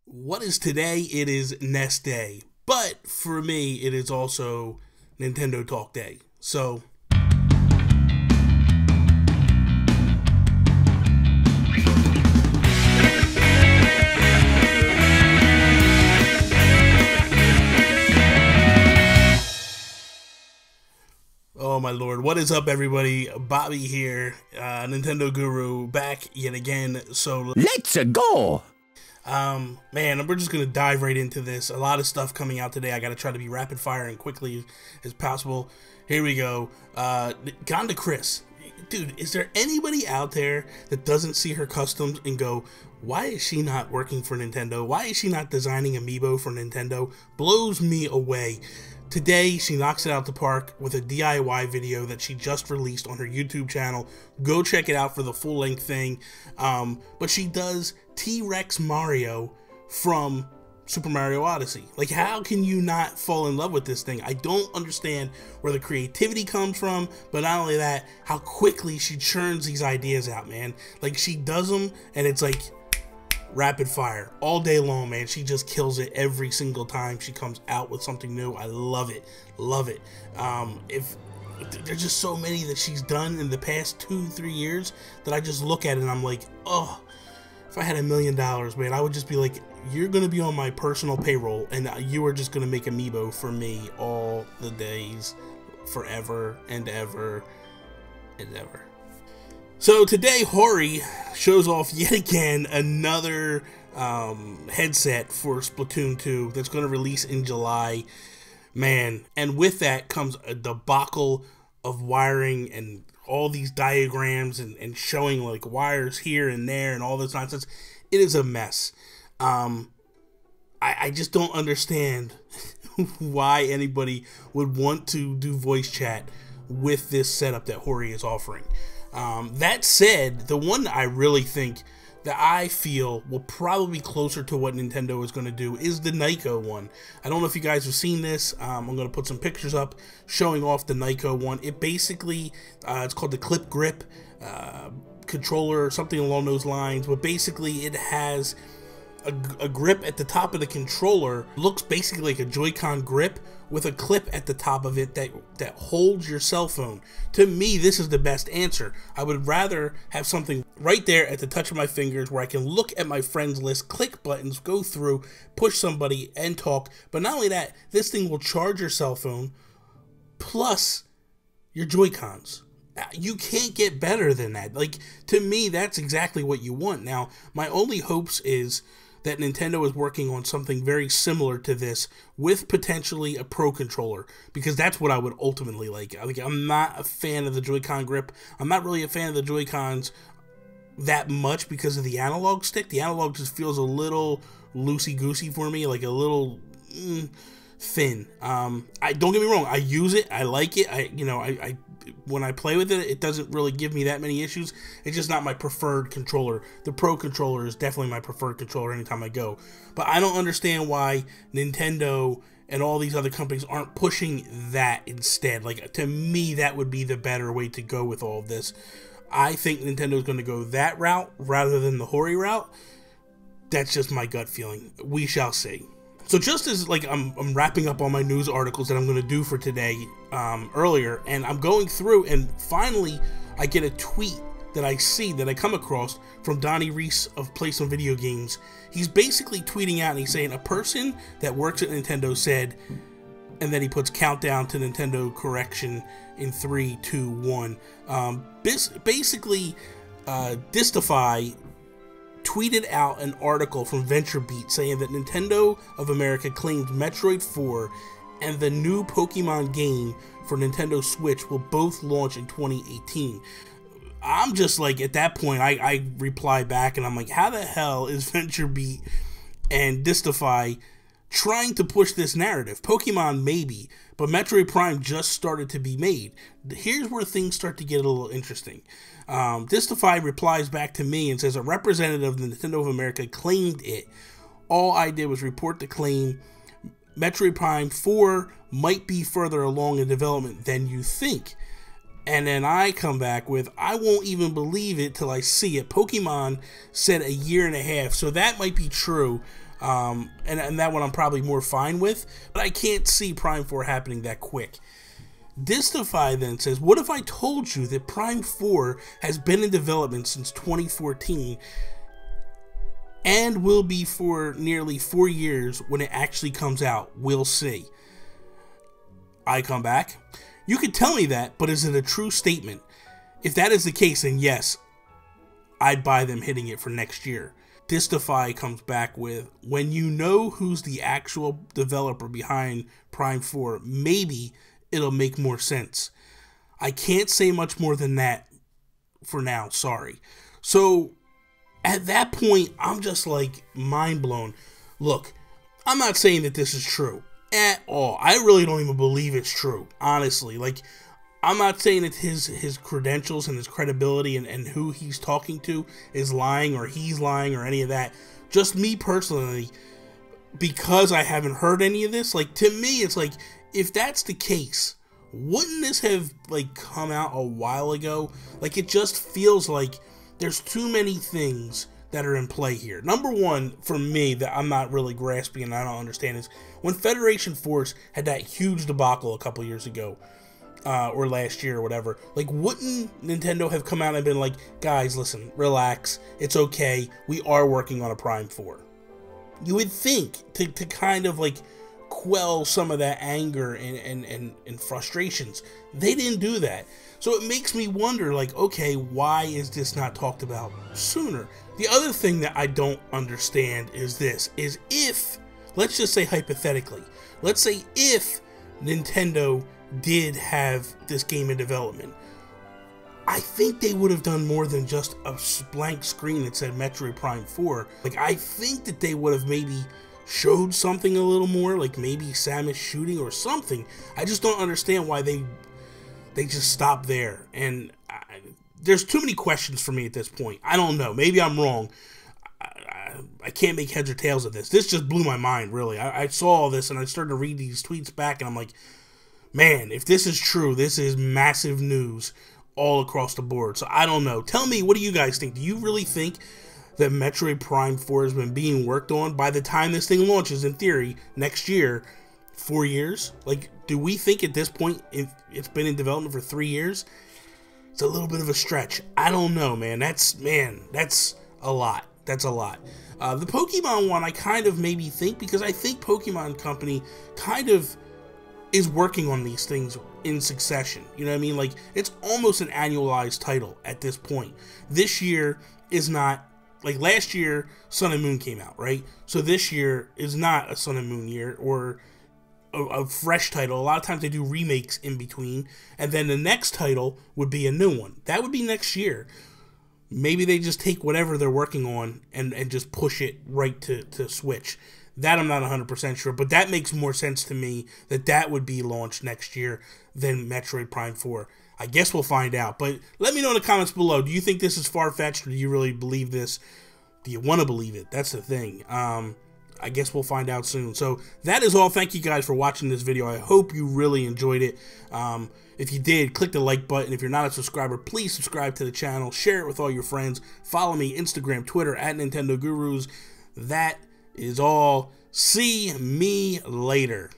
What is today? It is Nest Day. But for me, it is also Nintendo Talk Day. So, oh my lord, what is up everybody? Bobby here, Nintendo Guru, back yet again. So, let's go! Man, we're just gonna dive right into this. A lot of stuff coming out today. I gotta try to be rapid fire and quickly as possible. Here we go. Ganda Kris. Dude, is there anybody out there that doesn't see her customs and go, why is she not working for Nintendo? Why is she not designing Amiibo for Nintendo? Blows me away. Today, she knocks it out the park with a DIY video that she just released on her YouTube channel. Go check it out for the full-length thing. But she does T-Rex Mario from Super Mario Odyssey. Like, how can you not fall in love with this thing? I don't understand where the creativity comes from, but not only that, how quickly she churns these ideas out, man. Like, she does them, and it's like rapid fire all day long, man. She just kills it every single time she comes out with something new. I love it, love it. If there's just so many that she's done in the past 2-3 years that I just look at it and I'm like, oh, if I had $1 million, man, I would just be like, you're gonna be on my personal payroll and you are just gonna make Amiibo for me all the days, forever and ever and ever. So today, Hori shows off yet again another headset for Splatoon 2 that's going to release in July. Man, and with that comes a debacle of wiring and all these diagrams and showing like wires here and there and all this nonsense. It is a mess. I just don't understand why anybody would want to do voice chat with this setup that Hori is offering. That said, the one that I really think that I feel will probably be closer to what Nintendo is going to do is the Nyko one. I don't know if you guys have seen this. I'm going to put some pictures up showing off the Nyko one. It basically, it's called the Clip Grip controller or something along those lines, but basically it has a grip at the top of the controller. Looks basically like a Joy-Con grip with a clip at the top of it that holds your cell phone. To me, this is the best answer. I would rather have something right there at the touch of my fingers where I can look at my friends list, click buttons, go through, push somebody, and talk. But not only that, this thing will charge your cell phone plus your Joy-Cons. You can't get better than that. Like, to me, that's exactly what you want. Now, my only hopes is that Nintendo is working on something very similar to this with potentially a Pro controller, because that's what I would ultimately like. I'm not a fan of the Joy-Con grip. I'm not really a fan of the Joy-Cons that much because of the analog stick. The analog just feels a little loosey-goosey for me, like a little thin. I don't get me wrong, I use it, I like it. I when I play with it, it doesn't really give me that many issues. It's just not my preferred controller. The Pro controller is definitely my preferred controller anytime I go. But I don't understand why Nintendo and all these other companies aren't pushing that instead. Like, to me, that would be the better way to go with all of this. I think Nintendo is going to go that route rather than the Hori route. That's just my gut feeling. We shall see. So just as like I'm wrapping up all my news articles that I'm going to do for today earlier, and I'm going through, and finally I get a tweet that I come across from Donnie Reese of Play Some Video Games. He's basically tweeting out and he's saying a person that works at Nintendo said, and then he puts countdown to Nintendo correction in 3, 2, 1. Basically, Distify tweeted out an article from VentureBeat saying that Nintendo of America claims Metroid 4 and the new Pokemon game for Nintendo Switch will both launch in 2018. I'm just like, at that point, I reply back and I'm like, how the hell is VentureBeat and Distify trying to push this narrative? Pokemon maybe, but Metroid Prime just started to be made. Here's where things start to get a little interesting. Distify replies back to me and says, a representative of the Nintendo of America claimed it. All I did was report the claim. Metroid Prime 4 might be further along in development than you think. And then I come back with, I won't even believe it till I see it. Pokemon said a year and a half, so that might be true. And that one I'm probably more fine with, but I can't see Prime 4 happening that quick. Distify then says, what if I told you that Prime 4 has been in development since 2014 and will be for nearly 4 years when it actually comes out? We'll see. I come back. You could tell me that, but is it a true statement? If that is the case, then yes, I'd buy them hitting it for next year. Distify comes back with, when you know who's the actual developer behind Prime 4, maybe it'll make more sense. I can't say much more than that for now, sorry. So at that point, I'm just like mind blown. Look, I'm not saying that this is true at all. I really don't even believe it's true, honestly. Like, I'm not saying that his credentials and his credibility and who he's talking to is lying or he's lying or any of that. Just me personally, because I haven't heard any of this, like, to me, it's like, if that's the case, wouldn't this have, like, come out a while ago? Like, it just feels like there's too many things that are in play here. Number one, for me, that I'm not really grasping and I don't understand is, when Federation Force had that huge debacle a couple years ago, or last year or whatever, like, wouldn't Nintendo have come out and been like, guys, listen, relax, it's okay, we are working on a Prime 4. You would think, to kind of, like, quell some of that anger and frustrations. They didn't do that. So it makes me wonder, like, okay, why is this not talked about sooner? The other thing that I don't understand is this, is if, let's just say hypothetically, let's say if Nintendo did have this game in development, I think they would have done more than just a blank screen that said Metroid Prime 4. Like, I think that they would have maybe showed something a little more, like maybe Samus shooting or something. I just don't understand why they just stopped there. And there's too many questions for me at this point. I don't know. Maybe I'm wrong. I can't make heads or tails of this. This just blew my mind, really. I saw all this and I started to read these tweets back and I'm like, man, if this is true, this is massive news all across the board. So I don't know. Tell me, what do you guys think? Do you really think that Metroid Prime 4 has been being worked on by the time this thing launches, in theory, next year, 4 years? Like, do we think at this point it's been in development for 3 years? It's a little bit of a stretch. I don't know, man. That's a lot. That's a lot. The Pokemon one, I kind of maybe think, because I think Pokemon Company kind of is working on these things in succession. You know what I mean? Like, it's almost an annualized title at this point. This year is not, like last year, Sun and Moon came out, right? So this year is not a Sun and Moon year or a fresh title. A lot of times they do remakes in between, and then the next title would be a new one. That would be next year. Maybe they just take whatever they're working on and just push it right to Switch. That I'm not 100% sure, but that makes more sense to me that would be launched next year than Metroid Prime 4. I guess we'll find out, but let me know in the comments below. Do you think this is far-fetched, or do you really believe this? Do you want to believe it? That's the thing. I guess we'll find out soon. So that is all. Thank you guys for watching this video. I hope you really enjoyed it. If you did, click the like button. If you're not a subscriber, please subscribe to the channel. Share it with all your friends. Follow me, Instagram, Twitter, @Nintendo Gurus. That is all. See me later.